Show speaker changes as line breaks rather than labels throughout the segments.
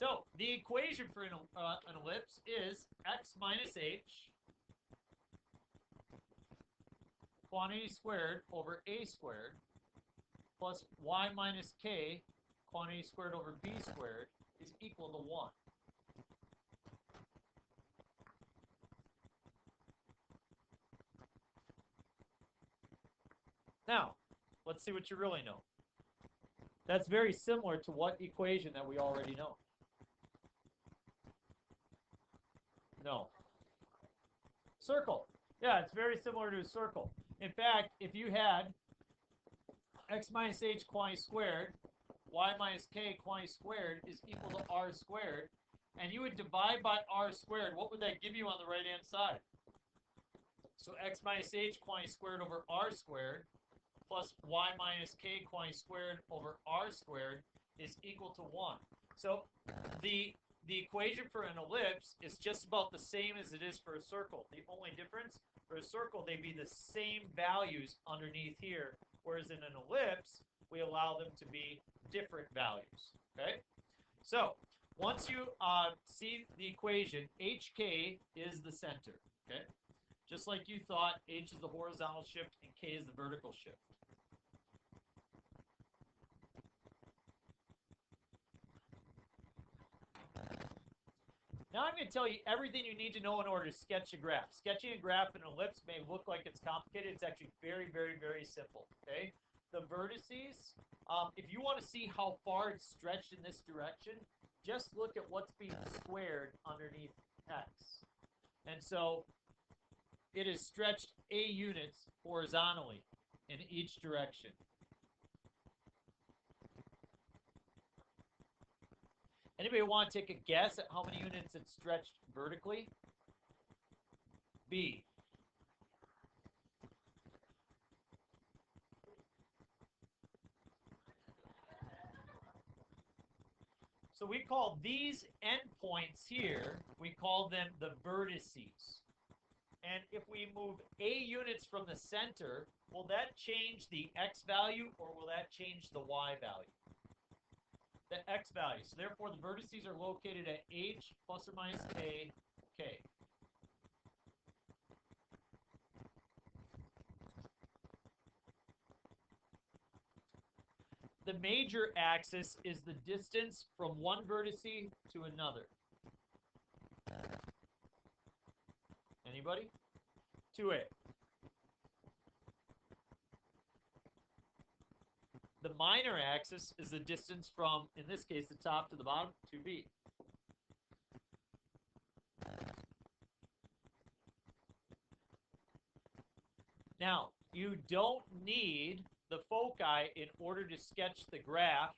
So the equation for an ellipse is x minus h quantity squared over a squared plus y minus k quantity squared over b squared is equal to 1. Now, let's see what you really know. That's very similar to what equation that we already know? No. Circle. Yeah, it's very similar to a circle. In fact, if you had x minus h quantity squared, y minus k quantity squared is equal to r squared, and you would divide by r squared, what would that give you on the right-hand side? So x minus h quantity squared over r squared plus y minus k quantity squared over r squared is equal to 1. So the equation for an ellipse is just about the same as it is for a circle. The only difference, for a circle, they'd be the same values underneath here, whereas in an ellipse, we allow them to be different values, okay? So once you see the equation, HK is the center, okay? Just like you thought, H is the horizontal shift and K is the vertical shift. Now I'm going to tell you everything you need to know in order to sketch a graph. Sketching a graph in an ellipse may look like it's complicated. It's actually very, very, very simple, okay? The vertices, if you want to see how far it's stretched in this direction, just look at what's being squared underneath x. And so it is stretched a units horizontally in each direction. Anybody want to take a guess at how many units it's stretched vertically? B. So we call these endpoints here, we call them the vertices. And if we move a units from the center, will that change the x value or will that change the y value? The x value. So therefore, the vertices are located at h plus or minus k, k. The major axis is the distance from one vertex to another. Anybody? 2a. The minor axis is the distance from, in this case, the top to the bottom, 2b. Now, you don't need the foci in order to sketch the graph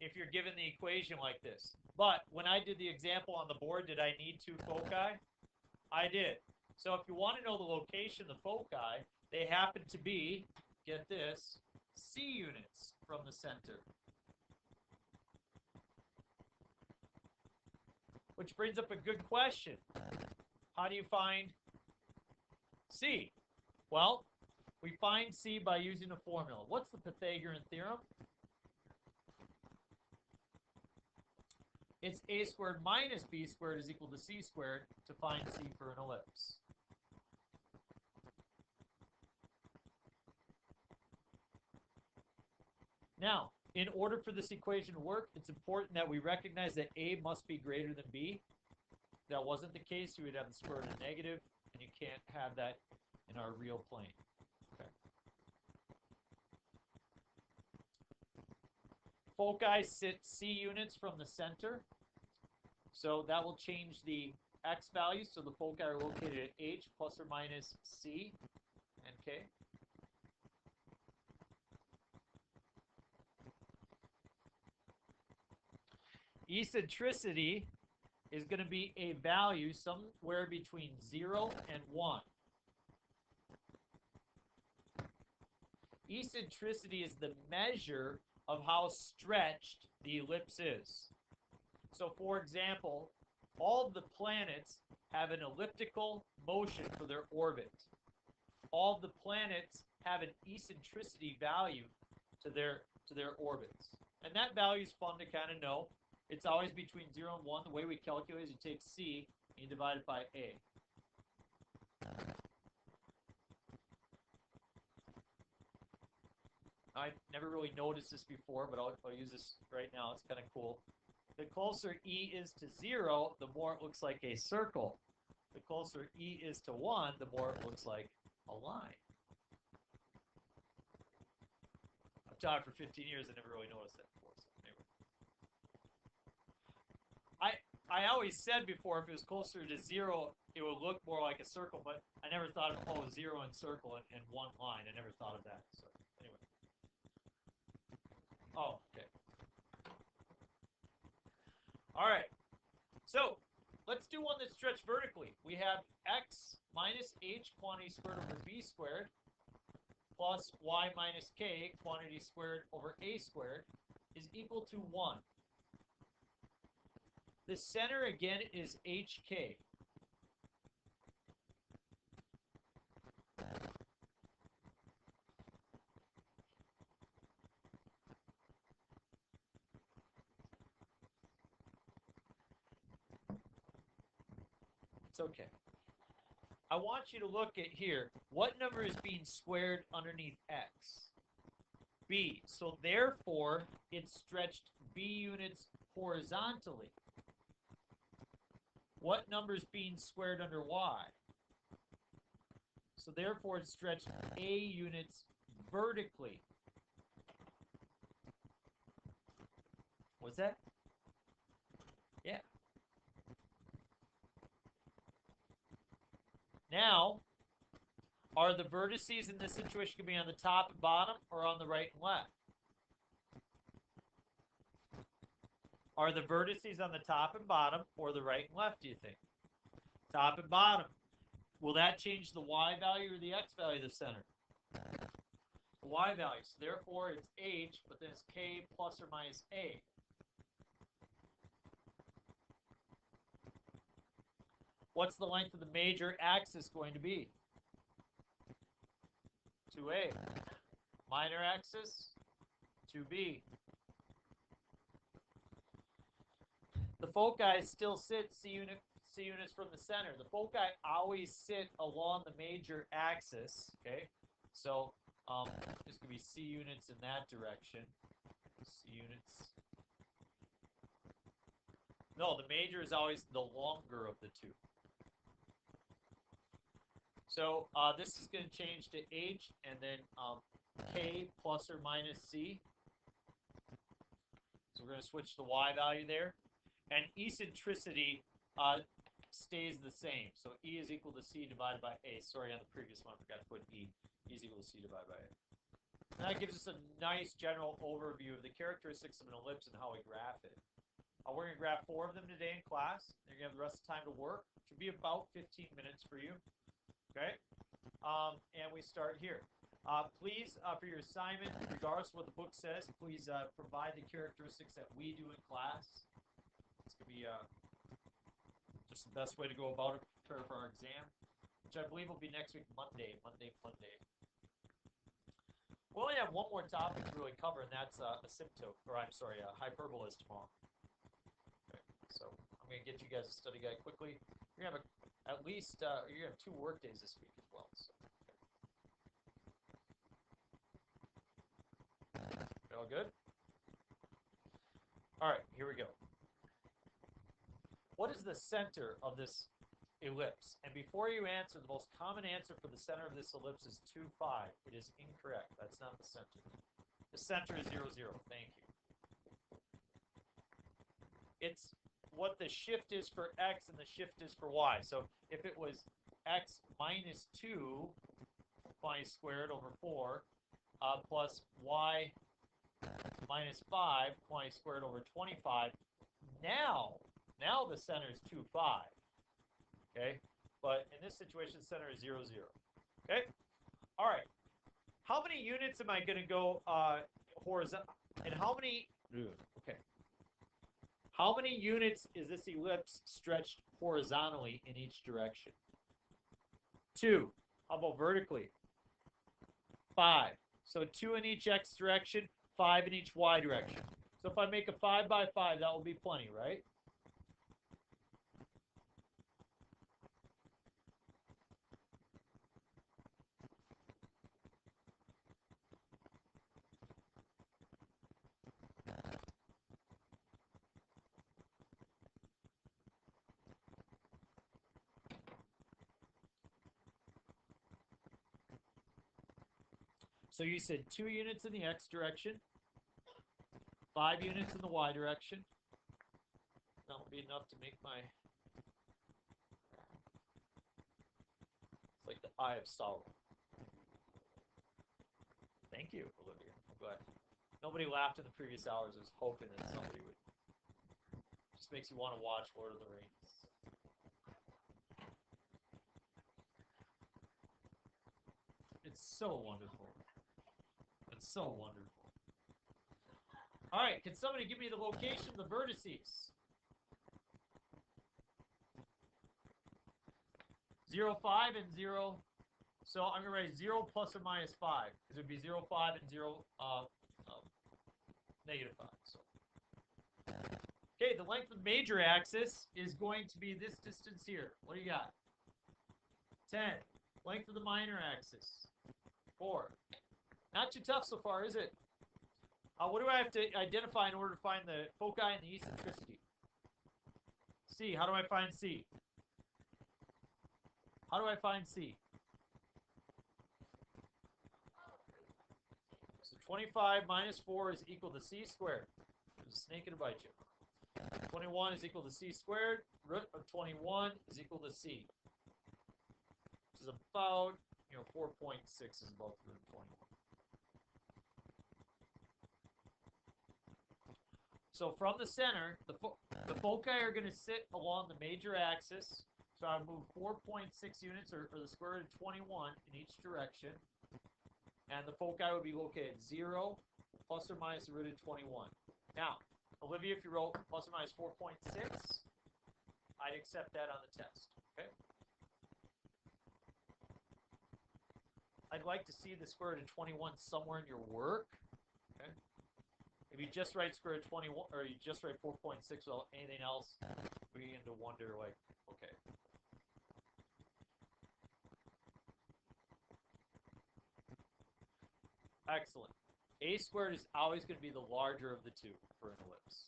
if you're given the equation like this. But when I did the example on the board, did I need 2 foci? I did. So if you want to know the location of the foci, they happen to be, get this, C units from the center. Which brings up a good question. How do you find C? Well, we find C by using a formula. What's the Pythagorean theorem? It's a squared minus b squared is equal to c squared to find C for an ellipse. Now, in order for this equation to work, it's important that we recognize that A must be greater than B. If that wasn't the case, you would have the square root of negative, and you can't have that in our real plane. Okay. Foci sit C units from the center, so that will change the x value. So the foci are located at h plus or minus c and k. Eccentricity is going to be a value somewhere between 0 and 1. Eccentricity is the measure of how stretched the ellipse is. So for example, all of the planets have an elliptical motion for their orbit. All of the planets have an eccentricity value to their orbits. And that value is fun to kind of know. It's always between 0 and 1. The way we calculate is you take C and you divide it by A. I never really noticed this before, but I'll use this right now. It's kind of cool. The closer E is to 0, the more it looks like a circle. The closer E is to 1, the more it looks like a line. I've taught for 15 years. I never really noticed that before. So anyway. I always said before if it was closer to 0, it would look more like a circle, but I never thought of, 0 and circle and one line. I never thought of that. So anyway. Oh, okay. All right. So let's do one that's stretched vertically. We have x minus h quantity squared over b squared plus y minus k quantity squared over a squared is equal to 1. The center again is hk. It's okay. I want you to look at here. What number is being squared underneath x? B. So therefore, it's stretched b units horizontally. What number is being squared under y? So therefore, it's stretched a units vertically. What's that? Yeah. Now, are the vertices in this situation going to be on the top and bottom or on the right and left? Are the vertices on the top and bottom or the right and left, do you think? Top and bottom. Will that change the y value or the x value of the center? The y value. So therefore, it's h, but then it's k plus or minus a. What's the length of the major axis going to be? 2a. Minor axis, 2b. The foci still sit C units from the center. The foci always sit along the major axis. Okay, so there's going to be C units in that direction. C units. No, the major is always the longer of the two. So this is going to change to h and then k plus or minus c. So we're going to switch the y value there. And eccentricity stays the same. So E is equal to C divided by A. Sorry, on the previous one, I forgot to put E. E is equal to C divided by A. And that gives us a nice general overview of the characteristics of an ellipse and how we graph it. We're going to graph 4 of them today in class. You're going to have the rest of the time to work. It should be about 15 minutes for you. Okay? And we start here. Please, for your assignment, regardless of what the book says, please provide the characteristics that we do in class. It's going to be just the best way to go about it, prepare for our exam, which I believe will be next week, Monday. We'll only have one more topic to really cover, and that's hyperbolas tomorrow. Okay, so I'm going to get you guys a study guide quickly. You're going to have at least you're going to have 2 work days this week as well. So. Okay. All good? All right, here we go. What is the center of this ellipse? And before you answer, the most common answer for the center of this ellipse is 2, 5. It is incorrect. That's not the center. The center is 0, 0. Thank you. It's what the shift is for x and the shift is for y. So if it was x minus 2 squared over 4 plus y minus 5 squared over 25, now the center is 2, 5. Okay? But in this situation, the center is 0, 0. Okay? All right. How many units am I going to go horizontal? And how many... Okay. How many units is this ellipse stretched horizontally in each direction? 2. How about vertically? 5. So 2 in each x direction, 5 in each y direction. So if I make a 5 by 5, that will be plenty, right? So you said 2 units in the x direction, 5 units in the y direction. That will be enough to make my... It's like the eye of Sauron. Thank you, Olivia. I'm glad. Nobody laughed in the previous hours. I was hoping that somebody would. Just makes you want to watch Lord of the Rings. It's so wonderful. It's so wonderful. All right, can somebody give me the location of the vertices? 0, 5, and 0. So I'm going to write 0 plus or minus 5. Because it would be 0, 5, and 0, negative 5. So. Okay, the length of the major axis is going to be this distance here. What do you got? 10. Length of the minor axis. 4. Not too tough so far, is it? What do I have to identify in order to find the foci and the eccentricity? C. How do I find C? How do I find C? So 25 minus 4 is equal to C squared. There's a snake in a bite you. 21 is equal to C squared. Root of 21 is equal to C. Which is about, 4.6 is about the root of 21. So from the center, the foci are going to sit along the major axis. So I move 4.6 units, or the square root of 21 in each direction. And the foci would be located 0 plus or minus the root of 21. Now, Olivia, if you wrote plus or minus 4.6, I'd accept that on the test. Okay? I'd like to see the square root of 21 somewhere in your work. Okay? If you just write square root of 21, or you just write 4.6 without anything else, we begin to wonder, like, okay. Excellent. A squared is always going to be the larger of the two for an ellipse.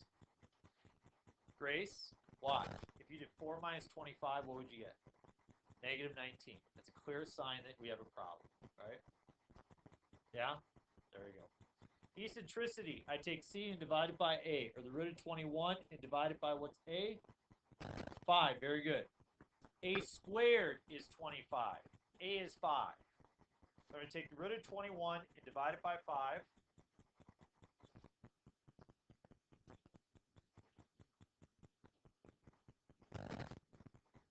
Grace, watch. If you did 4 minus 25, what would you get? Negative 19. That's a clear sign that we have a problem, right? Yeah? There we go. Eccentricity, I take C and divide it by A, or the root of 21 and divide it by what's A? 5, very good. A squared is 25. A is 5. So I'm going to take the root of 21 and divide it by 5.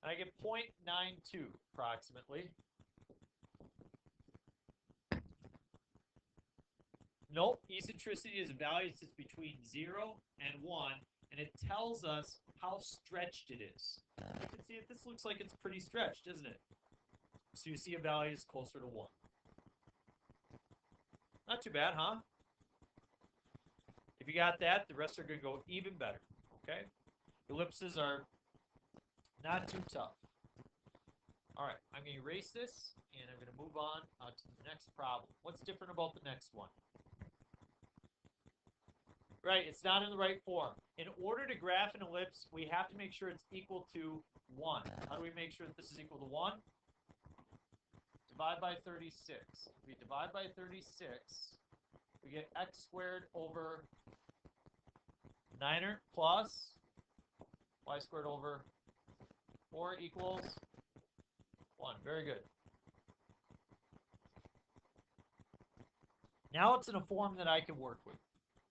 And I get 0.92 approximately. Nope, eccentricity is a value that sits between 0 and 1, and it tells us how stretched it is. You can see that this looks like it's pretty stretched, isn't it? So you see a value is closer to 1. Not too bad, huh? If you got that, the rest are going to go even better, okay? Ellipses are not too tough. All right, I'm going to erase this, and I'm going to move on to the next problem. What's different about the next one? Right, it's not in the right form. In order to graph an ellipse, we have to make sure it's equal to 1. How do we make sure that this is equal to 1? Divide by 36. If we divide by 36, we get x squared over 9 plus y squared over 4 equals 1. Very good. Now it's in a form that I can work with.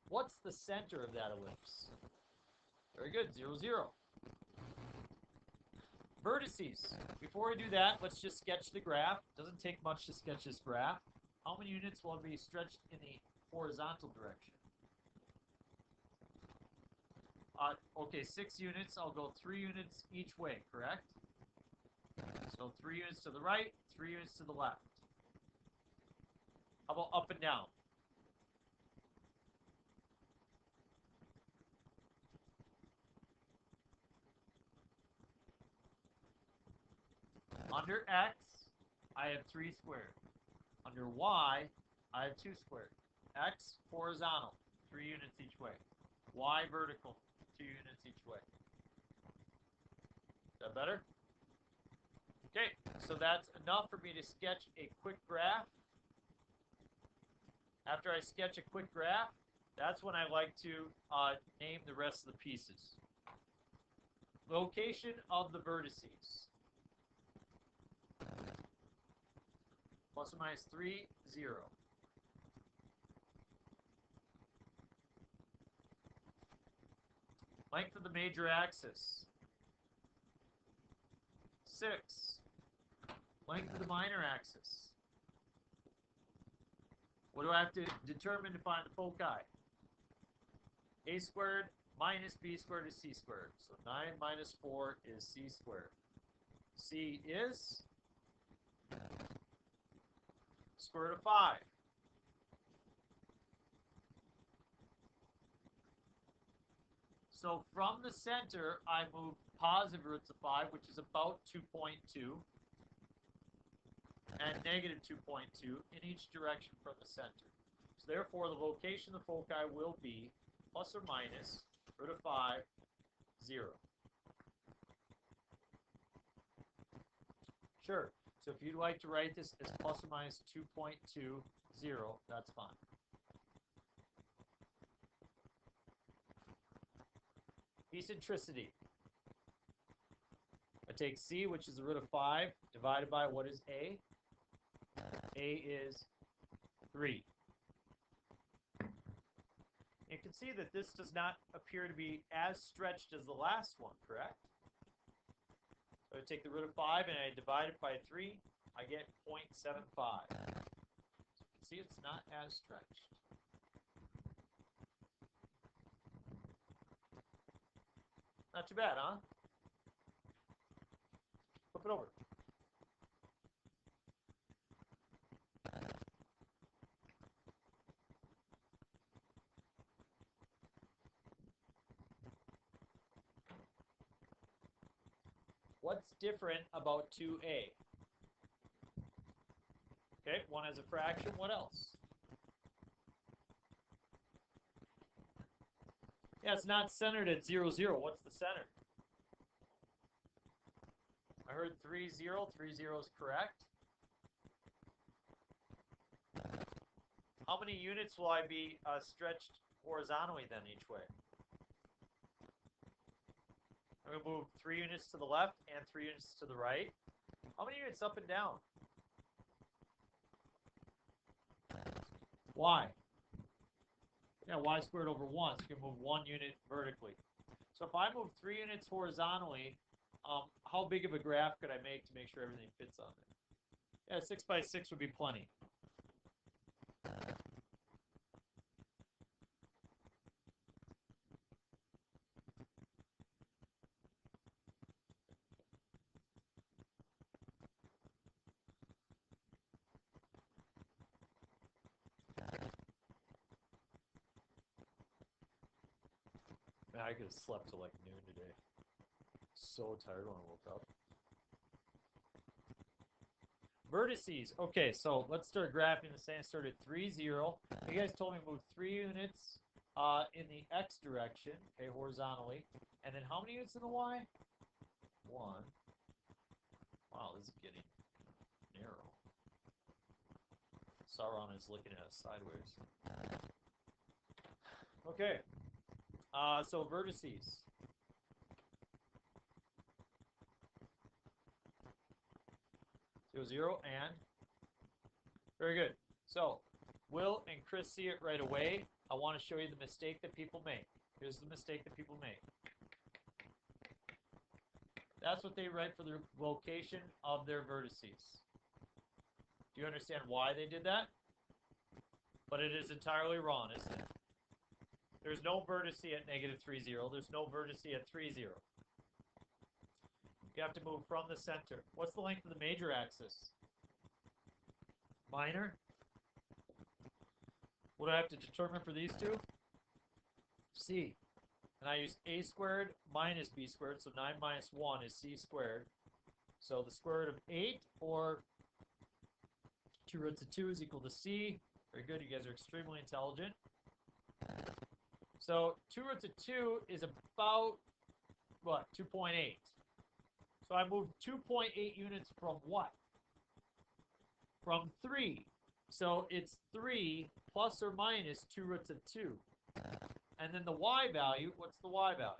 What's the center of that ellipse? Very good, 0, 0. Vertices. Before we do that, let's just sketch the graph. Doesn't take much to sketch this graph. How many units will be stretched in the horizontal direction? Okay, 6 units. I'll go 3 units each way, correct? So 3 units to the right, 3 units to the left. How about up and down? Under x, I have 3 squared. Under y, I have 2 squared. X horizontal, 3 units each way. Y vertical, 2 units each way. Is that better? Okay, so that's enough for me to sketch a quick graph. After I sketch a quick graph, that's when I like to name the rest of the pieces. Location of the vertices. Plus or minus 3, 0. Length of the major axis. 6. Length of the minor axis. What do I have to determine to find the foci? A squared minus b squared is c squared. So 9 minus 4 is c squared. C is square root of 5. So from the center, I move positive roots of 5, which is about 2.2, and negative 2.2 in each direction from the center. So therefore, the location of the foci will be plus or minus root of 5, 0. Sure. So if you'd like to write this as plus or minus 2.20, that's fine. Eccentricity. I take c, which is the root of 5, divided by what is a? A is 3. You can see that this does not appear to be as stretched as the last one, correct? So I take the root of 5 and I divide it by 3, I get 0.75. So you can see it's not as stretched. Not too bad, huh? Flip it over. What's different about 2a? Okay, one has a fraction. What else? Yeah, it's not centered at 0, 0. What's the center? I heard 3, 0. 3, 0 is correct. How many units will I be stretched horizontally then each way? I'm going to move 3 units to the left and 3 units to the right. How many units up and down? Y. Yeah, y squared over 1. So you can move 1 unit vertically. So if I move 3 units horizontally, how big of a graph could I make to make sure everything fits on there? Yeah, 6 by 6 would be plenty. Man, I could have slept till like noon today. So tired when I woke up. Vertices. Okay, so let's start graphing the same. Start at 3, 0. You guys told me to move 3 units in the x direction, okay, horizontally. And then how many units in the y? 1. Wow, this is getting narrow. Sauron is looking at us sideways. Okay. So vertices. Zero, 0, and very good. So Will and Chris see it right away. I want to show you the mistake that people make. Here's the mistake that people make. That's what they write for the location of their vertices. Do you understand why they did that? But it is entirely wrong, isn't it? There's no vertice at negative 3, 0. There's no vertice at 3, 0. You have to move from the center. What's the length of the major axis? Minor. What do I have to determine for these two? C. And I use a squared minus b squared, so 9 minus 1 is c squared. So the square root of 8, or 2 roots of 2 is equal to c. Very good. You guys are extremely intelligent. So 2 roots of 2 is about, what, 2.8. So I moved 2.8 units from what? From 3. So it's 3 plus or minus 2 roots of 2. And then the y value, what's the y value?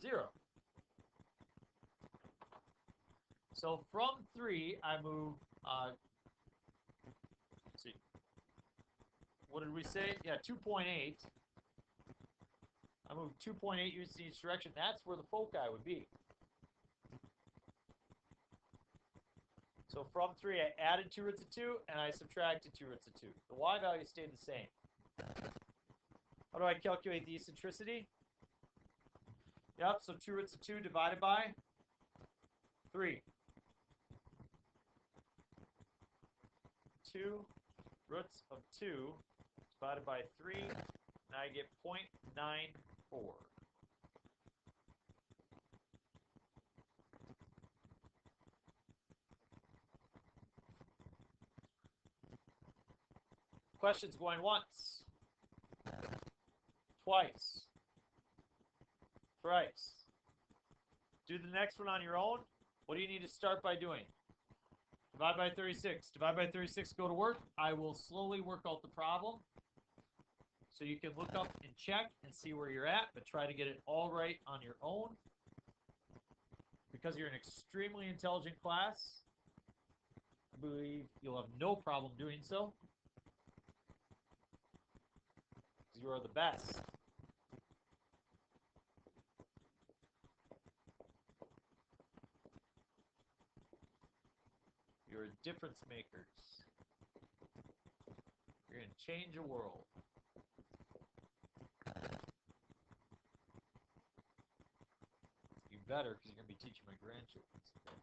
0. So from 3, I move, let's see, what did we say? Yeah, 2.8. I move 2.8 units in each direction. That's where the foci would be. So from 3, I added 2 roots of 2, and I subtracted 2 roots of 2. The y value stayed the same. How do I calculate the eccentricity? Yep, so 2 roots of 2 divided by 3. 2 roots of 2 divided by 3, and I get 0.94. Questions going once, twice, thrice. Do the next one on your own. What do you need to start by doing? Divide by 36. Divide by 36, go to work. I will slowly work out the problem. So you can look up and check and see where you're at, but try to get it all right on your own. Because you're an extremely intelligent class, I believe you'll have no problem doing so. You are the best. You're difference makers. You're going to change the world. You better, because you're going to be teaching my grandchildren someday.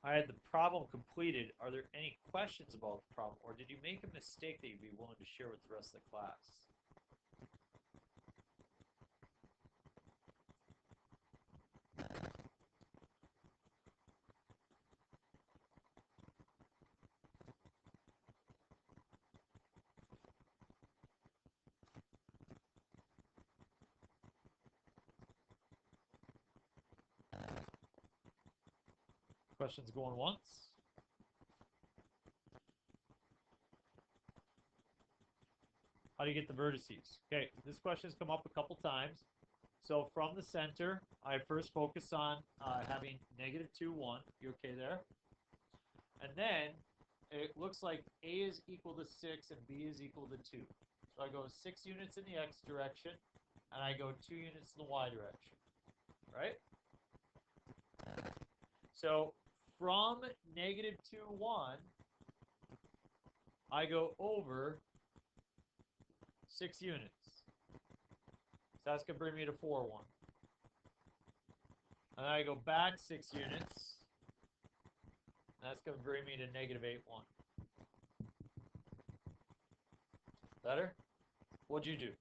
I had the problem completed. Are there any questions about the problem, or did you make a mistake that you'd be willing to share with the rest of the class? Questions going once? How do you get the vertices? Okay, this question's come up a couple times. So from the center, I first focus on having negative 2, 1. You okay there? And then it looks like A is equal to 6 and B is equal to 2. So I go 6 units in the x direction, and I go 2 units in the y direction. Right? So from negative 2, 1, I go over 6 units. So that's going to bring me to 4, 1. And then I go back 6 units. That's going to bring me to negative 8, 1. Better? What'd you do?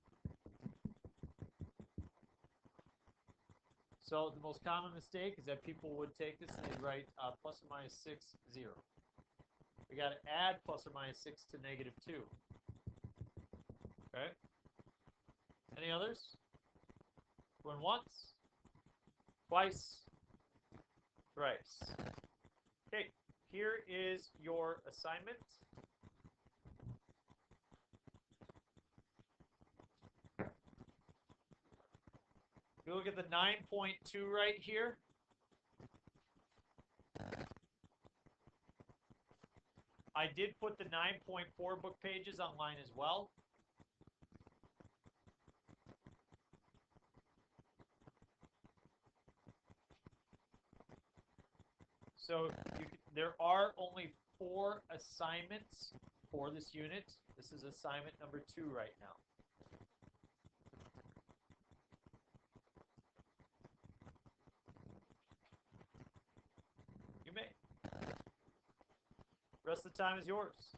So the most common mistake is that people would take this and they'd write plus or minus 6, 0. We got to add plus or minus 6 to negative 2. Okay? Any others? Going once? Twice? Thrice. Okay, here is your assignment. If you look at the 9.2 right here, I did put the 9.4 book pages online as well. So there are only 4 assignments for this unit. This is assignment number 2 right now. You may. Rest of the time is yours.